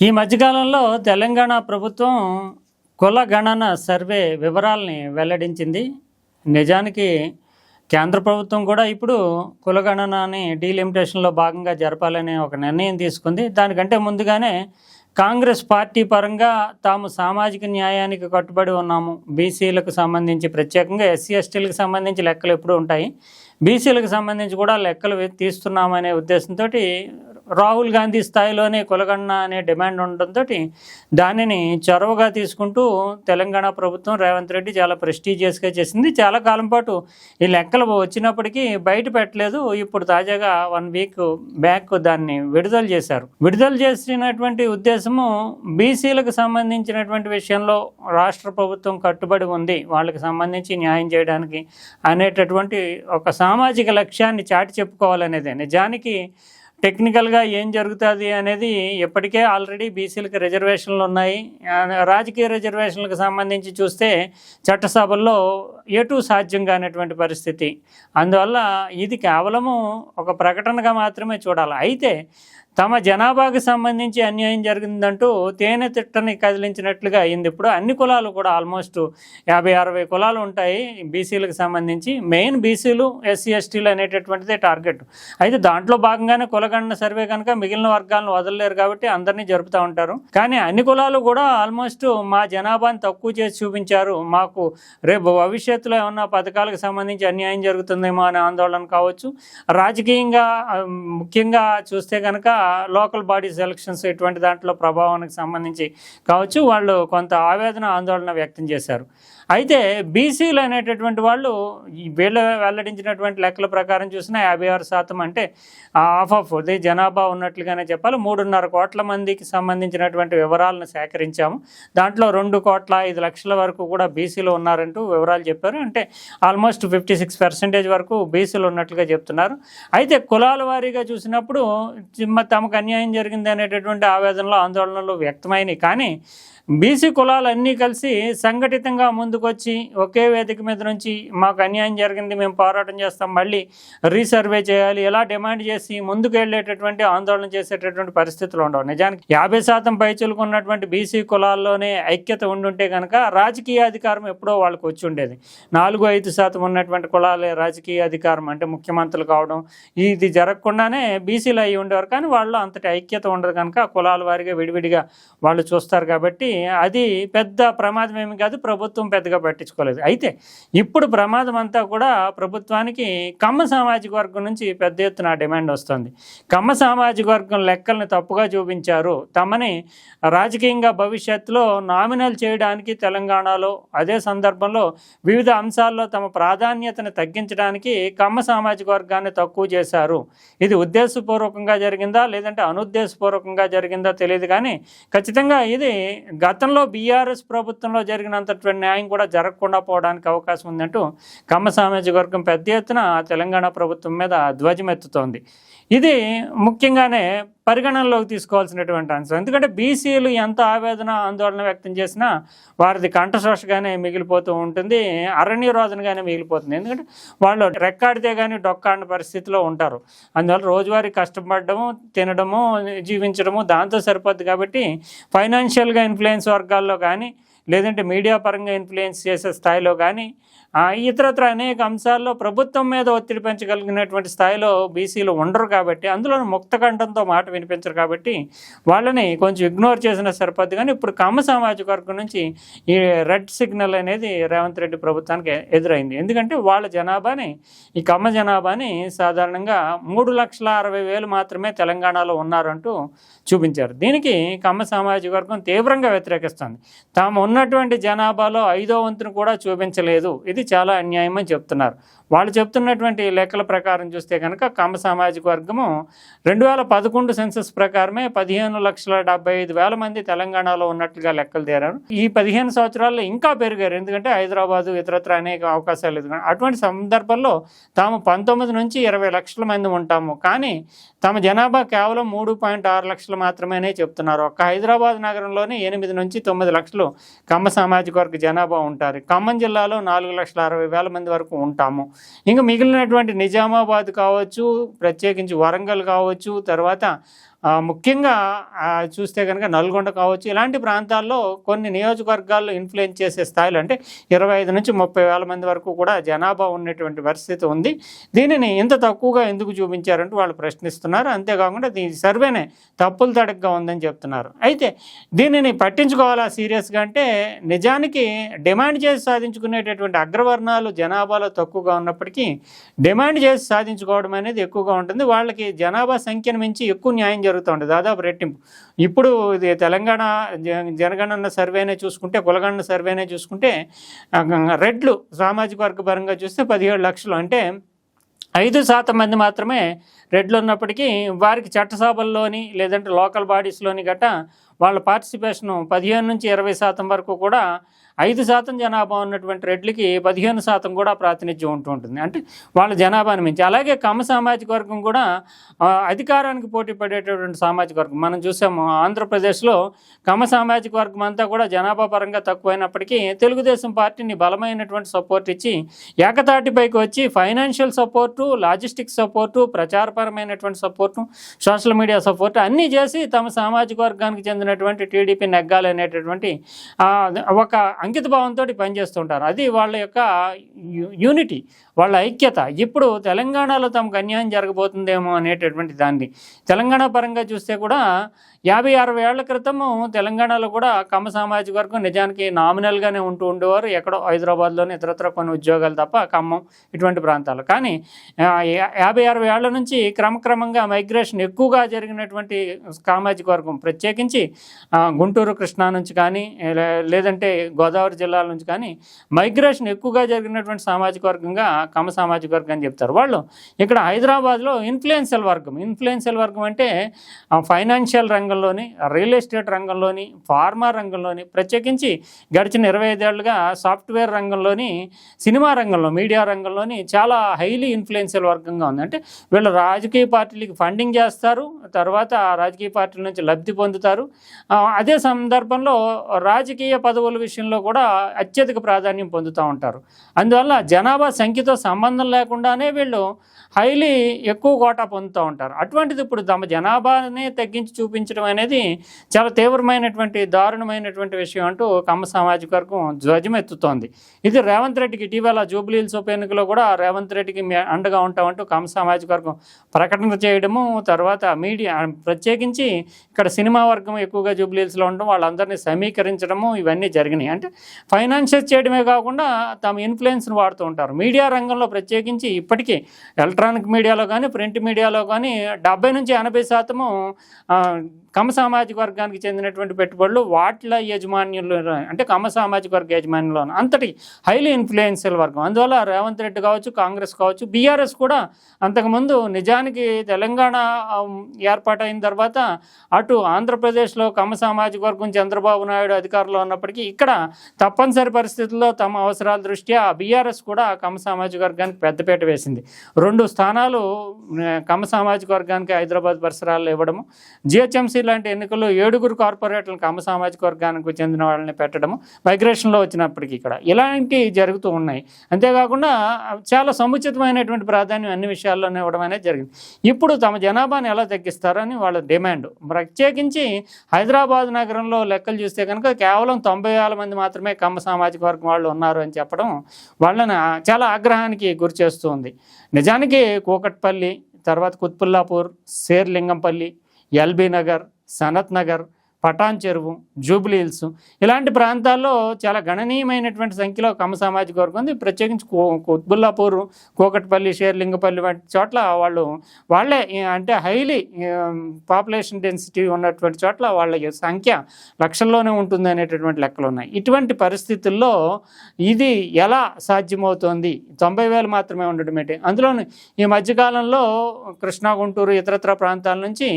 ఈ మధ్యకాలంలో తెలంగాణ ప్రభుత్వం కుల గణన సర్వే వివరాల్ని వెల్లడించింది. నిజానికి కేంద్ర ప్రభుత్వం కూడా ఇప్పుడు కుల గణనని డీలిమిటేషన్లో భాగంగా జరపాలనే ఒక నిర్ణయం తీసుకుంది. దానికంటే ముందుగానే కాంగ్రెస్ పార్టీ పరంగా తాము సామాజిక న్యాయానికి కట్టుబడి ఉన్నాము, బీసీలకు సంబంధించి ప్రత్యేకంగా ఎస్సీ ఎస్టీలకు సంబంధించి లెక్కలు ఎప్పుడూ ఉంటాయి, బీసీలకు సంబంధించి కూడా లెక్కలు తీస్తున్నామనే ఉద్దేశంతో రాహుల్ గాంధీ స్థాయిలోనే కులగణన అనే డిమాండ్ ఉండడంతో దానిని చొరవగా తీసుకుంటూ తెలంగాణ ప్రభుత్వం రేవంత్ రెడ్డి చాలా ప్రెస్టీజియస్గా చేసింది. చాలా కాలం పాటు ఈ లెక్కలు వచ్చినప్పటికీ బయట పెట్టలేదు. ఇప్పుడు తాజాగా 1 వీక్ బ్యాక్ దాన్ని విడుదల చేశారు. విడుదల చేసినటువంటి ఉద్దేశము బీసీలకు సంబంధించినటువంటి విషయంలో రాష్ట్ర ప్రభుత్వం కట్టుబడి ఉంది, వాళ్ళకి సంబంధించి న్యాయం చేయడానికి అనేటటువంటి ఒక సామాజిక లక్ష్యాన్ని చాటి చెప్పుకోవాలనేదే. నిజానికి టెక్నికల్గా ఏం జరుగుతుంది అనేది ఇప్పటికే ఆల్రెడీ బీసీలకు రిజర్వేషన్లు ఉన్నాయి. రాజకీయ రిజర్వేషన్లకు సంబంధించి చూస్తే చట్టసభల్లో ఎటు సాధ్యం కానటువంటి పరిస్థితి. అందువల్ల ఇది కేవలము ఒక ప్రకటనగా మాత్రమే చూడాలి. అయితే తమ జనాభాకు సంబంధించి అన్యాయం జరిగిందంటూ తేనె తిట్టని కదిలించినట్లుగా అయింది. ఇప్పుడు అన్ని కులాలు కూడా ఆల్మోస్ట్ 50-60 కులాలు ఉంటాయి బీసీలకు సంబంధించి. మెయిన్ బీసీలు, ఎస్సీ ఎస్టీలు అనేటటువంటిదే టార్గెట్. అయితే దాంట్లో భాగంగానే కులగణన సర్వే కనుక మిగిలిన వర్గాలను వదలలేరు కాబట్టి అందరినీ జరుపుతూ ఉంటారు. కానీ అన్ని కులాలు కూడా ఆల్మోస్ట్ మా జనాభాని తక్కువ చేసి చూపించారు, మాకు రేపు భవిష్యత్తులో ఏమన్నా పథకాలకు సంబంధించి అన్యాయం జరుగుతుందేమో అనే ఆందోళన కావచ్చు, రాజకీయంగా ముఖ్యంగా చూస్తే కనుక లోకల్ బాడీస్ ఎలక్షన్స్ ఇటువంటి దాంట్లో ప్రభావానికి సంబంధించి కావచ్చు, వాళ్ళు కొంత ఆవేదన ఆందోళన వ్యక్తం చేశారు. అయితే బీసీలు అనేటటువంటి వాళ్ళు వీళ్ళు వెల్లడించినటువంటి లెక్కల ప్రకారం చూసినా 56% అంటే ఆఫ్ ది జనాభా ఉన్నట్లుగానే చెప్పాలి. 3.5 కోట్ల మందికి సంబంధించినటువంటి వివరాలను సేకరించాము. దాంట్లో 2,05,00,000 వరకు కూడా బీసీలు ఉన్నారంటూ వివరాలు చెప్పారు. అంటే ఆల్మోస్ట్ 56% వరకు బీసీలు ఉన్నట్లుగా చెప్తున్నారు. అయితే కులాల వారీగా చూసినప్పుడు తమకు అన్యాయం జరిగింది అనేటటువంటి ఆవేదనలు, ఆందోళనలు వ్యక్తమైనవి. కానీ బీసీ కులాలన్నీ కలిసి సంఘటితంగా ముందుకొచ్చి ఒకే వేదిక మీద నుంచి మాకు అన్యాయం జరిగింది, మేము పోరాటం చేస్తాం, మళ్ళీ రీసర్వే చేయాలి, ఇలా డిమాండ్ చేసి ముందుకు వెళ్ళేటటువంటి ఆందోళన చేసేటటువంటి పరిస్థితులు ఉండవు. నిజానికి 50% పైచులకు ఉన్నటువంటి బీసీ కులాల్లోనే ఐక్యత ఉండుంటే కనుక రాజకీయ అధికారం ఎప్పుడో వాళ్ళకి వచ్చి ఉండేది. 4-5% ఉన్నటువంటి కులాలే రాజకీయ అధికారం అంటే ముఖ్యమంత్రులు కావడం, ఇది జరగకుండానే బీసీలు అయ్యి ఉండేవారు. కానీ వాళ్ళు అంతటి ఐక్యత ఉండదు కనుక కులాల వారిగా విడివిడిగా వాళ్ళు చూస్తారు. కాబట్టి అది పెద్ద ప్రమాదం ఏమి కాదు, ప్రభుత్వం పెద్దగా పట్టించుకోలేదు. అయితే ఇప్పుడు ప్రమాదం అంతా కూడా ప్రభుత్వానికి కమ్మ సామాజిక వర్గం నుంచి పెద్ద ఎత్తున డిమాండ్ వస్తుంది. కమ్మ సామాజిక వర్గం లెక్కల్ని తప్పుగా చూపించారు, తమని రాజకీయంగా భవిష్యత్తులో నామినల్ చేయడానికి తెలంగాణలో, అదే సందర్భంలో వివిధ అంశాల్లో తమ ప్రాధాన్యతను తగ్గించడానికి కమ్మ సామాజిక వర్గాన్ని తక్కువ చేశారు. ఇది ఉద్దేశపూర్వకంగా జరిగిందా లేదంటే అనుద్దేశపూర్వకంగా జరిగిందా తెలియదు, కానీ ఖచ్చితంగా ఇది గతంలో బీఆర్ఎస్ ప్రభుత్వంలో జరిగినంత న్యాయం కూడా జరగకుండా పోవడానికి అవకాశం ఉందంటూ కమ్మ సామాజిక వర్గం పెద్ద ఎత్తున తెలంగాణ ప్రభుత్వం మీద ధ్వజమెత్తుతోంది. ఇది ముఖ్యంగానే పరిగణనలోకి తీసుకోవాల్సినటువంటి అంశం. ఎందుకంటే బీసీలు ఎంత ఆవేదన, ఆందోళన వ్యక్తం చేసినా వారిది కంఠశోషగానే మిగిలిపోతూ ఉంటుంది, అరణ్యరోధనగానే మిగిలిపోతుంది. ఎందుకంటే వాళ్ళు రెక్కాడితే కానీ డొక్కాడిన పరిస్థితిలో ఉంటారు. అందువల్ల రోజువారీ కష్టపడము, తినడము, జీవించడము దాంతో సరిపోద్ది. కాబట్టి ఫైనాన్షియల్గా ఇన్ఫ్లుయెన్స్ వర్గాల్లో కానీ లేదంటే మీడియా పరంగా ఇన్ఫ్లుయెన్స్ చేసే స్థాయిలో కానీ ఇతరత్ర అనేక అంశాల్లో ప్రభుత్వం మీద ఒత్తిడి పెంచగలిగినటువంటి స్థాయిలో బీసీలు ఉండరు. కాబట్టి అందులో ముక్తకంఠంతో మాట వినిపించరు. కాబట్టి వాళ్ళని కొంచెం ఇగ్నోర్ చేసినా సరిపోద్ది. కానీ ఇప్పుడు కమ్మ సామాజిక వర్గం నుంచి ఈ రెడ్ సిగ్నల్ అనేది రేవంత్ రెడ్డి ప్రభుత్వానికి ఎదురైంది. ఎందుకంటే వాళ్ళ జనాభాని, ఈ కమ్మ జనాభాని సాధారణంగా 3,60,000 మాత్రమే తెలంగాణలో ఉన్నారంటూ చూపించారు. దీనికి కమ్మ సామాజిక వర్గం తీవ్రంగా వ్యతిరేకిస్తుంది. తాము ఉన్నటువంటి జనాభాలో 5వ వంతును కూడా చూపించలేదు, ఇది చాలా అన్యాయం అని చెప్తున్నారు. వాళ్ళు చెప్తున్నటువంటి లెక్కల ప్రకారం చూస్తే కనుక కమ్మ సామాజిక వర్గము 2011 సెన్సస్ ప్రకారమే 15,75,000 మంది తెలంగాణలో ఉన్నట్లుగా లెక్కలు తేరారు. ఈ 15 సంవత్సరాల్లో ఇంకా పెరిగారు, ఎందుకంటే హైదరాబాదు ఇతరత్ర అనేక అవకాశాలు ఎదుగుతాయి. అటువంటి సందర్భంలో తాము 19 నుంచి 20 లక్షల మంది ఉంటాము, కానీ తమ జనాభా కేవలం 3.6 లక్షలు మాత్రమే చెప్తున్నారు. ఒక్క హైదరాబాద్ నగరంలోనే 8 నుంచి 9 లక్షలు కమ్మ సామాజిక వర్గ జనాభా ఉంటారు. ఖమ్మం జిల్లాలో 4,60,000 మంది వరకు ఉంటాము. ఇంకా మిగిలినటువంటి నిజామాబాద్ కావచ్చు, ప్రత్యేకించి వరంగల్ కావచ్చు, తర్వాత ముఖ్యంగా చూస్తే కనుక నల్గొండ కావచ్చు, ఇలాంటి ప్రాంతాల్లో కొన్ని నియోజకవర్గాల్లో ఇన్ఫ్లుయెన్స్ చేసే స్థాయిలో అంటే 25 నుంచి 30,000 మంది వరకు కూడా జనాభా ఉన్నటువంటి పరిస్థితి ఉంది. దీనిని ఇంత తక్కువగా ఎందుకు చూపించారంటూ వాళ్ళు ప్రశ్నిస్తున్నారు. అంతేకాకుండా దీని సర్వేనే తప్పులు తడకగా ఉందని చెప్తున్నారు. అయితే దీనిని పట్టించుకోవాలా సీరియస్గా అంటే నిజానికి డిమాండ్ చేసి సాధించుకునేటటువంటి అగ్రవర్ణాలు జనాభాలో తక్కువగా ఉన్నప్పటికీ డిమాండ్ చేసి సాధించుకోవడం అనేది ఎక్కువగా ఉంటుంది. వాళ్ళకి జనాభా సంఖ్యను మించి ఎక్కువ న్యాయం జరుగుతూ ఉంటుంది, దాదాపు రెట్టింపు. ఇప్పుడు ఇది తెలంగాణ జనగణన సర్వేనే చూసుకుంటే, కులగణన సర్వేనే చూసుకుంటే రెడ్లు సామాజిక వర్గ పరంగా చూస్తే 17 లక్షలు, అంటే 5% మంది మాత్రమే రెడ్లు ఉన్నప్పటికీ వారికి చట్టసభల్లోని లేదంటే లోకల్ బాడీస్లోని గట్టా వాళ్ళ పార్టిసిపేషను 15 నుంచి 20% వరకు కూడా 5% జనాభా ఉన్నటువంటి రెడ్లకి 15% కూడా ప్రాతినిధ్యం ఉంటూ ఉంటుంది, అంటే వాళ్ళ జనాభాని మించి. అలాగే కమ్మ సామాజిక వర్గం కూడా అధికారానికి పోటీ పడేటటువంటి సామాజిక వర్గం. మనం చూసాము ఆంధ్రప్రదేశ్లో కమ్మ సామాజిక వర్గం అంతా కూడా జనాభా పరంగా తక్కువైనప్పటికీ తెలుగుదేశం పార్టీని బలమైనటువంటి సపోర్ట్ ఇచ్చి ఏకతాటిపైకి వచ్చి ఫైనాన్షియల్ సపోర్టు, లాజిస్టిక్ సపోర్టు, ప్రచారపరమైనటువంటి సపోర్టు, సోషల్ మీడియా సపోర్టు అన్నీ చేసి తమ సామాజిక వర్గానికి చెందినటువంటి టీడీపీ నెగ్గాలనేటటువంటి ఒక అంకిత భావంతో పనిచేస్తుంటారు. అది వాళ్ళ యొక్క యూనిటీ, వాళ్ళ ఐక్యత. ఇప్పుడు తెలంగాణలో తమకు అన్యాయం జరగబోతుందేమో అనేటటువంటి దాన్ని తెలంగాణ పరంగా చూస్తే కూడా 50-60 ఏళ్ల క్రితము తెలంగాణలో కూడా కమ్మ సామాజిక వర్గం నిజానికి నామినల్గానే ఉండేవారు. ఎక్కడో హైదరాబాద్లోనే ఇతరత్ర కొన్ని ఉద్యోగాలు తప్ప ఖమ్మం ఇటువంటి ప్రాంతాలు. కానీ 50-60 ఏళ్ల నుంచి క్రమక్రమంగా మైగ్రేషన్ ఎక్కువగా జరిగినటువంటి సామాజిక వర్గం, ప్రత్యేకించి గుంటూరు కృష్ణా నుంచి కానీ లేదంటే గోదావరి జిల్లాల నుంచి కానీ మైగ్రేషన్ ఎక్కువగా జరిగినటువంటి సామాజిక వర్గంగా కమ్మ సామాజిక వర్గం అని చెప్తారు. వాళ్ళు ఇక్కడ హైదరాబాద్లో ఇన్ఫ్లుయెన్షియల్ వర్గం అంటే ఫైనాన్షియల్ రంగంలోని, రియల్ ఎస్టేట్ రంగంలోని, ఫార్మా రంగంలోని, ప్రత్యేకించి గడిచిన 25 ఏళ్ళుగా సాఫ్ట్వేర్ రంగంలోని, సినిమా రంగంలో, మీడియా రంగంలోని చాలా హైలీ ఇన్ఫ్లుయెన్షియల్ వర్గంగా ఉంది. అంటే వీళ్ళు రాజకీయ పార్టీలకి ఫండింగ్ చేస్తారు, తర్వాత రాజకీయ పార్టీల నుంచి లబ్ధి పొందుతారు. అదే సందర్భంలో రాజకీయ పదవుల విషయంలో కూడా అత్యధిక ప్రాధాన్యం పొందుతూ ఉంటారు. అందువల్ల జనాభా సంఖ్యతో సంబంధం లేకుండానే వీళ్ళు హైలీ ఎక్కువ కోటా పొందుతూ ఉంటారు. అటువంటిది ఇప్పుడు తమ జనాభానే తగ్గించి చూపించడం అనేది చాలా తీవ్రమైనటువంటి, దారుణమైనటువంటి విషయం అంటూ కమ్మ సామాజిక వర్గం ధ్వజమెత్తుతోంది. ఇది రేవంత్ రెడ్డికి ఇటీవల జూబ్లీహిల్స్ ఉప ఎన్నికలో కూడా రేవంత్ రెడ్డికి అండగా ఉంటామంటూ కమ్మ సామాజిక వర్గం ప్రకటన చేయడము, తర్వాత మీడియా ప్రత్యేకించి ఇక్కడ సినిమా వర్గం ఎక్కువగా జూబ్లీహిల్స్లో ఉండడం, వాళ్ళందరినీ సమీకరించడము ఇవన్నీ జరిగినాయి. అంటే ఫైనాన్షియల్ చేయడమే కాకుండా తమ ఇన్ఫ్లుయెన్స్ని వాడుతూ ఉంటారు. మీడియా రంగంలో ప్రత్యేకించి ఇప్పటికీ ఎలక్ట్రానిక్ మీడియాలో కానీ ప్రింట్ మీడియాలో కానీ 70 నుంచి 80% కమ్మ సామాజిక వర్గానికి చెందినటువంటి పెట్టుబడులు వాటిల యాజమాన్యంలో, అంటే కమ్మ సామాజిక వర్గ యాజమాన్యంలో అంతటి హైలీ ఇన్ఫ్లుయెన్షియల్ వర్గం. అందువల్ల రేవంత్ రెడ్డి కావచ్చు, కాంగ్రెస్ కావచ్చు, బీఆర్ఎస్ కూడా అంతకుముందు నిజానికి తెలంగాణ ఏర్పాటైన తర్వాత అటు ఆంధ్రప్రదేశ్లో కమ్మ సామాజిక వర్గం చంద్రబాబు నాయుడు అధికారంలో ఉన్నప్పటికీ ఇక్కడ తప్పనిసరి పరిస్థితుల్లో తమ అవసరాల దృష్ట్యా బీఆర్ఎస్ కూడా కమ్మ సామాజిక వర్గానికి పెద్దపీట వేసింది. 2 స్థానాలు కమ్మ సామాజిక వర్గానికి హైదరాబాద్ పరిసరాల్లో ఇవ్వడము, జిహెచ్ఎంసీ లాంటి ఎన్నికల్లో 7 కార్పొరేట్లను కమ్మ సామాజిక వర్గానికి చెందిన వాళ్ళని పెట్టడము మైగ్రేషన్లో వచ్చినప్పటికీ ఇక్కడ ఇలాంటివి జరుగుతూ ఉన్నాయి. అంతేకాకుండా చాలా సముచితమైనటువంటి ప్రాధాన్యం అన్ని విషయాల్లోనే ఇవ్వడం అనేది జరిగింది. ఇప్పుడు తమ జనాభాని ఎలా తగ్గిస్తారని వాళ్ళ డిమాండ్. ప్రత్యేకించి హైదరాబాద్ నగరంలో లెక్కలు చూస్తే కనుక కేవలం 90,000 మంది మాత్రమే కమ్మ సామాజిక వర్గం వాళ్ళు ఉన్నారు అని చెప్పడం వాళ్ళని చాలా ఆగ్రహానికి గురి చేస్తుంది. నిజానికి కూకట్పల్లి, తర్వాత కుత్బుల్లాపూర్, శేర్లింగంపల్లి, ఎల్బీ నగర్, సనత్ నగర్, పటాన్ చెరువు, జూబ్లీహిల్స్ ఇలాంటి ప్రాంతాల్లో చాలా గణనీయమైనటువంటి సంఖ్యలో కమ్మ సామాజిక వర్గం ఉంది. ప్రత్యేకించి కుత్బుల్లాపూర్, కూకట్పల్లి, షేర్లింగపల్లి వంటి చోట్ల వాళ్ళే అంటే హైలీ పాపులేషన్ డెన్సిటీ ఉన్నటువంటి చోట్ల వాళ్ళ సంఖ్య లక్షల్లోనే ఉంటుంది అనేటటువంటి లెక్కలు ఉన్నాయి. ఇటువంటి పరిస్థితుల్లో ఇది ఎలా సాధ్యమవుతోంది? 90,000 మాత్రమే ఉండడం ఏంటి? అందులోని ఈ మధ్యకాలంలో కృష్ణా, గుంటూరు, ఇతరత్ర ప్రాంతాల నుంచి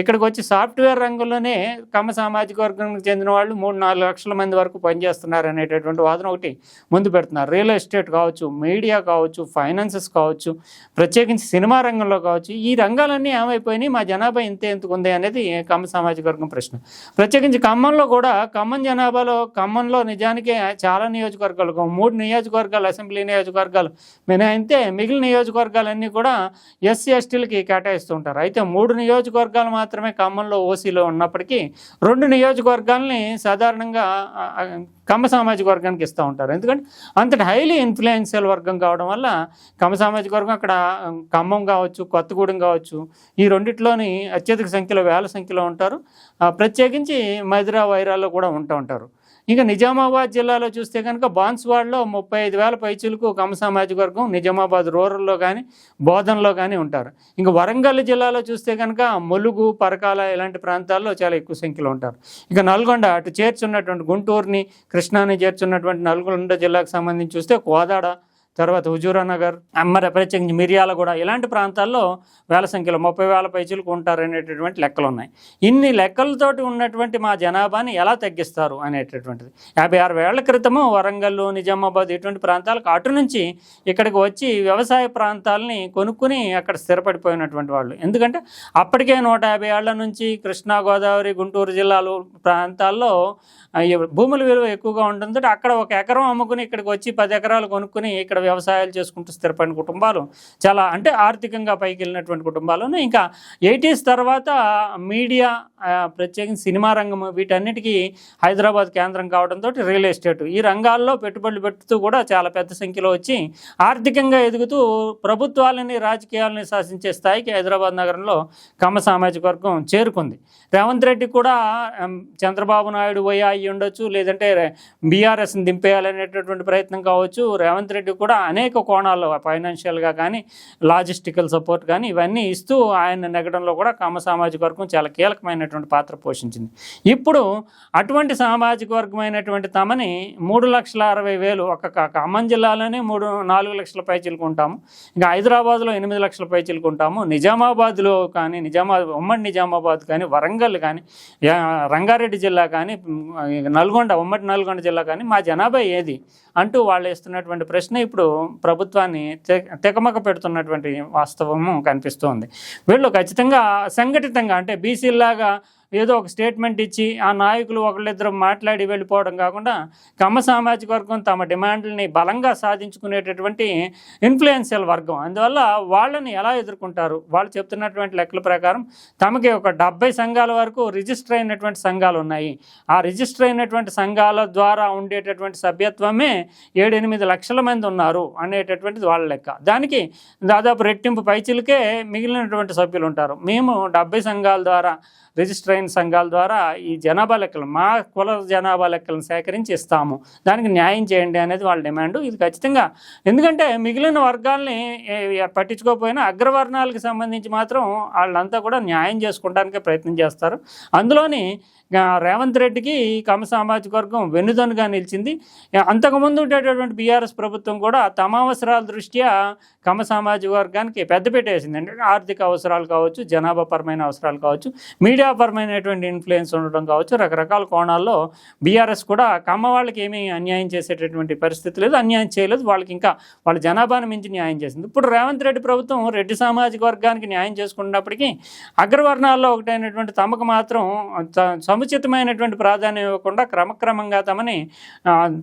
ఇక్కడికి వచ్చి సాఫ్ట్వేర్ రంగంలోనే కమ్మ కమ్మ సామాజిక వర్గానికి చెందిన వాళ్ళు 3-4 లక్షల మంది వరకు పనిచేస్తున్నారు అనేటటువంటి వాదన ఒకటి ముందు పెడుతున్నారు. రియల్ ఎస్టేట్ కావచ్చు, మీడియా కావచ్చు, ఫైనాన్సెస్ కావచ్చు, ప్రత్యేకించి సినిమా రంగంలో కావచ్చు, ఈ రంగాలన్నీ ఏమైపోయినాయి, మా జనాభా ఇంతే ఎందుకు ఉంది అనేది కమ్మ సామాజిక వర్గం ప్రశ్న. ప్రత్యేకించి ఖమ్మంలో కూడా ఖమ్మం జనాభాలో ఖమ్మంలో నిజానికి చాలా నియోజకవర్గాలు 3 నియోజకవర్గాలు అసెంబ్లీ నియోజకవర్గాలు మినహాయితే మిగిలిన నియోజకవర్గాలన్నీ కూడా ఎస్సీ ఎస్టీలకి కేటాయిస్తూ ఉంటారు. అయితే 3 నియోజకవర్గాలు మాత్రమే ఖమ్మంలో ఓసీలో ఉన్నప్పటికీ 2 నియోజకవర్గాల్ని సాధారణంగా కమ్మ సామాజిక వర్గానికి ఇస్తూ ఉంటారు. ఎందుకంటే అంతటి హైలీ ఇన్ఫ్లుయెన్షియల్ వర్గం కావడం వల్ల కమ్మ సామాజిక వర్గం అక్కడ ఖమ్మం కావచ్చు, కొత్తగూడెం కావచ్చు, ఈ రెండిట్లోని అత్యధిక సంఖ్యలో వేల సంఖ్యలో ఉంటారు. ప్రత్యేకించి మధిరా వైరాల్లో కూడా ఉంటూ ఉంటారు. ఇంకా నిజామాబాద్ జిల్లాలో చూస్తే కనుక బాన్స్వాడలో 35,000 పైచీలకు కమ్మ సామాజిక వర్గం నిజామాబాద్ రూరల్లో కానీ బోధనలో కానీ ఉంటారు. ఇంకా వరంగల్ జిల్లాలో చూస్తే కనుక ములుగు, పరకాల ఇలాంటి ప్రాంతాల్లో చాలా ఎక్కువ సంఖ్యలో ఉంటారు. ఇక నల్గొండ అటు చేర్చున్నటువంటి గుంటూరుని, కృష్ణాని చేర్చున్నటువంటి నల్గొండ జిల్లాకు సంబంధించి చూస్తే కోదాడ, తర్వాత హుజూరానగర్, మరి ప్రత్యేకించి మిర్యాలగూడ ఇలాంటి ప్రాంతాల్లో వేల సంఖ్యలో 30,000 పైచీలకు ఉంటారు అనేటటువంటి లెక్కలు ఉన్నాయి. ఇన్ని లెక్కలతోటి ఉన్నటువంటి మా జనాభాని ఎలా తగ్గిస్తారు అనేటటువంటిది 56 ఏళ్ల క్రితము వరంగల్, నిజామాబాద్ ఇటువంటి ప్రాంతాలకు అటు నుంచి ఇక్కడికి వచ్చి వ్యవసాయ ప్రాంతాలని కొనుక్కుని అక్కడ స్థిరపడిపోయినటువంటి వాళ్ళు. ఎందుకంటే అప్పటికే 150 ఏళ్ల నుంచి కృష్ణా, గోదావరి, గుంటూరు జిల్లాలు ప్రాంతాల్లో భూముల విలువ ఎక్కువగా ఉంటుంది. అక్కడ 1 ఎకరం అమ్ముకుని ఇక్కడికి వచ్చి 10 ఎకరాలు కొనుక్కుని ఇక్కడ వ్యవసాయాలు చేసుకుంటూ స్థిరపడిన కుటుంబాలు చాలా, అంటే ఆర్థికంగా పైకి వెళ్ళినటువంటి కుటుంబాలను. ఇంకా 80s తర్వాత మీడియా, ప్రత్యేకించి సినిమా రంగం వీటన్నిటికీ హైదరాబాద్ కేంద్రం కావడంతో రియల్ ఎస్టేట్ ఈ రంగాల్లో పెట్టుబడులు పెడుతూ కూడా చాలా పెద్ద సంఖ్యలో వచ్చి ఆర్థికంగా ఎదుగుతూ ప్రభుత్వాలని, రాజకీయాలని శాసించే స్థాయికి హైదరాబాద్ నగరంలో కమ్మ సామాజిక వర్గం చేరుకుంది. రేవంత్ రెడ్డి కూడా చంద్రబాబు నాయుడు పోయి అయ్యి ఉండొచ్చు, లేదంటే బీఆర్ఎస్ని దింపేయాలనేటటువంటి ప్రయత్నం కావచ్చు. రేవంత్ రెడ్డి కూడా అనేక కోణాల్లో ఫైనాన్షియల్గా కానీ, లాజిస్టికల్ సపోర్ట్ కానీ ఇవన్నీ ఇస్తూ ఆయన నెగ్గడంలో కూడా కమ్మ సామాజిక వర్గం చాలా కీలకమైనటువంటి పాత్ర పోషించింది. ఇప్పుడు అటువంటి సామాజిక వర్గమైనటువంటి తమని 3,60,000 ఒక ఖమ్మం జిల్లాలోనే 4 లక్షల పైచీలకు ఉంటాము. ఇంకా హైదరాబాద్లో 8 లక్షల పైచీలకు ఉంటాము. నిజామాబాద్లో కానీ, ఉమ్మడి నిజామాబాద్ కానీ, వరంగల్ కానీ, రంగారెడ్డి జిల్లా కానీ, నల్గొండ, ఉమ్మడి నల్గొండ జిల్లా కానీ మా జనాభా ఏది అంటూ వాళ్ళు ఇస్తున్నటువంటి ప్రశ్న ఇప్పుడు ప్రభుత్వాన్ని తెకమక పెడుతున్నటువంటి వాస్తవము కనిపిస్తోంది. వీళ్ళు ఖచ్చితంగా సంఘటితంగా, అంటే బీసీలాగా ఏదో ఒక స్టేట్మెంట్ ఇచ్చి ఆ నాయకులు ఒకళ్ళిద్దరు మాట్లాడి వెళ్ళిపోవడం కాకుండా కమ్మ సామాజిక వర్గం తమ డిమాండ్లని బలంగా సాధించుకునేటటువంటి ఇన్ఫ్లుయెన్షియల్ వర్గం. అందువల్ల వాళ్ళని ఎలా ఎదుర్కొంటారు? వాళ్ళు చెప్తున్నటువంటి లెక్కల ప్రకారం తమకి ఒక 70 సంఘాల వరకు రిజిస్టర్ అయినటువంటి సంఘాలు ఉన్నాయి. ఆ రిజిస్టర్ అయినటువంటి సంఘాల ద్వారా ఉండేటటువంటి సభ్యత్వమే 7-8 లక్షల మంది ఉన్నారు అనేటటువంటిది వాళ్ళ లెక్క. దానికి దాదాపు రెట్టింపు పైచీలకే మిగిలినటువంటి సభ్యులు ఉంటారు. మేము 70 సంఘాల ద్వారా, రిజిస్టర్ అయిన సంఘాల ద్వారా ఈ జనాభా లెక్కలు, మా కుల జనాభా లెక్కలను సేకరించి ఇస్తాము, దానికి న్యాయం చేయండి అనేది వాళ్ళ డిమాండ్. ఇది ఖచ్చితంగా, ఎందుకంటే మిగిలిన వర్గాల్ని పట్టించుకోకపోయినా అగ్రవర్ణాలకు సంబంధించి మాత్రం వాళ్ళంతా కూడా న్యాయం చేసుకోవడానికే ప్రయత్నం చేస్తారు. అందులోని రేవంత్ రెడ్డికి కమ్మ సామాజిక వర్గం వెన్నుదన్నుగా నిలిచింది. అంతకుముందు ఉండేటటువంటి బీఆర్ఎస్ ప్రభుత్వం కూడా తమ అవసరాల దృష్ట్యా కమ్మ సామాజిక వర్గానికి పెద్దపీట వేసింది. అంటే ఆర్థిక అవసరాలు కావచ్చు, జనాభా పరమైన అవసరాలు కావచ్చు, మీడియా పరమైనటువంటి ఇన్ఫ్లుయెన్స్ ఉండడం కావచ్చు, రకరకాల కోణాల్లో బీఆర్ఎస్ కూడా కమ్మ వాళ్ళకి ఏమీ అన్యాయం చేసేటటువంటి పరిస్థితి లేదు, అన్యాయం చేయలేదు. వాళ్ళకి ఇంకా వాళ్ళ జనాభాను మించి న్యాయం చేసింది. ఇప్పుడు రేవంత్ రెడ్డి ప్రభుత్వం రెడ్డి సామాజిక వర్గానికి న్యాయం చేసుకున్నప్పటికీ అగ్రవర్ణాల్లో ఒకటైనటువంటి తమకు మాత్రం సముచితమైనటువంటి ప్రాధాన్యం ఇవ్వకుండా క్రమక్రమంగా తమని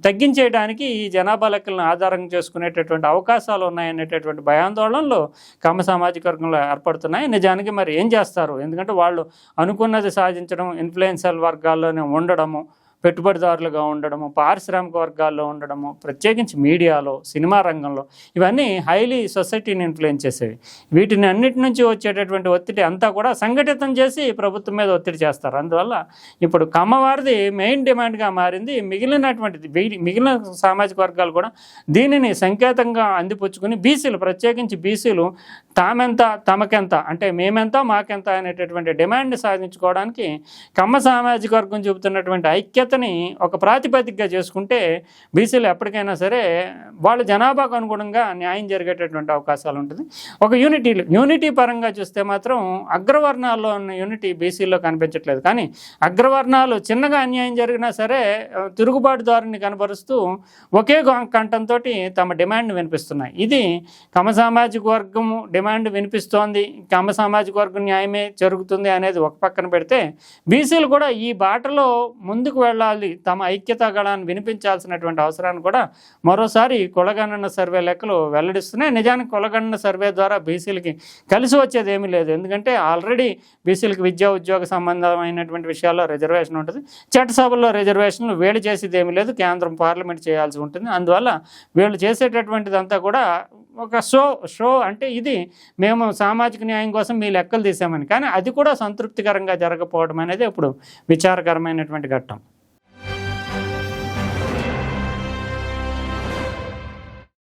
తగ్గించేయడానికి ఈ జనాభా లెక్కలను ఆధారం చేసుకునేటటువంటి అవకాశాలు ఉన్నాయనేటటువంటి భయాందోళనలు కమ్మ సామాజిక వర్గంలో ఏర్పడుతున్నాయి. నిజానికి మరి ఏం చేస్తారు? ఎందుకంటే వాళ్ళు అనుకున్నది సాధించడం, ఇన్ఫ్లుయెన్షియల్ వర్గాల్లోనే ఉండడము, పెట్టుబడిదారులుగా ఉండడము, పారిశ్రామిక వర్గాల్లో ఉండడము, ప్రత్యేకించి మీడియాలో, సినిమా రంగంలో, ఇవన్నీ హైలీ సొసైటీని ఇన్ఫ్లుయెన్స్ చేసేవి. వీటిని అన్నిటి నుంచి వచ్చేటటువంటి ఒత్తిడి అంతా కూడా సంఘటితం చేసి ప్రభుత్వం మీద ఒత్తిడి చేస్తారు. అందువల్ల ఇప్పుడు కమ్మవారిది మెయిన్ డిమాండ్గా మారింది. మిగిలిన సామాజిక వర్గాలు కూడా దీనిని సంకేతంగా అందిపుచ్చుకుని బీసీలు, ప్రత్యేకించి బీసీలు తామెంత తమకెంత, అంటే మేమెంత మాకెంత అనేటటువంటి డిమాండ్ని సాధించుకోవడానికి కమ్మ సామాజిక వర్గం చూపుతున్నటువంటి ఐక్యత ఐక్యతని ఒక ప్రాతిపదికగా చేసుకుంటే బీసీలు ఎప్పటికైనా సరే వాళ్ళ జనాభాకు అనుగుణంగా న్యాయం జరిగేటటువంటి అవకాశాలు ఉంటుంది. ఒక యూనిటీ పరంగా చూస్తే మాత్రం అగ్రవర్ణాల్లో ఉన్న యూనిటీ బీసీలో కనిపించట్లేదు. కానీ అగ్రవర్ణాలు చిన్నగా అన్యాయం జరిగినా సరే తిరుగుబాటుదారుని కనబరుస్తూ ఒకే కంఠంతో తమ డిమాండ్ వినిపిస్తున్నాయి. ఇది కమ్మ సామాజిక వర్గం డిమాండ్ వినిపిస్తోంది, కమ్మ సామాజిక వర్గం న్యాయమే జరుగుతుంది అనేది ఒక పక్కన పెడితే, బీసీలు కూడా ఈ బాటలో ముందుకు వెళ్ళాలి, తమ ఐక్యతా గళాన్ని వినిపించాల్సినటువంటి అవసరాన్ని కూడా మరోసారి కులగణన సర్వే లెక్కలు వెల్లడిస్తున్నాయి. నిజానికి కులగణన సర్వే ద్వారా బీసీలకి కలిసి వచ్చేది ఏమీ లేదు. ఎందుకంటే ఆల్రెడీ బీసీలకు విద్యా ఉద్యోగ సంబంధమైనటువంటి విషయాల్లో రిజర్వేషన్ ఉంటుంది. చట్టసభల్లో రిజర్వేషన్లు వీళ్ళు చేసేది ఏమీ లేదు, కేంద్రం పార్లమెంట్ చేయాల్సి ఉంటుంది. అందువల్ల వీళ్ళు చేసేటటువంటిదంతా కూడా ఒక షో అంటే ఇది మేము సామాజిక న్యాయం కోసం మీ లెక్కలు తీసామని. కానీ అది కూడా సంతృప్తికరంగా జరగకపోవడం అనేది ఇప్పుడు విచారకరమైనటువంటి ఘట్టం.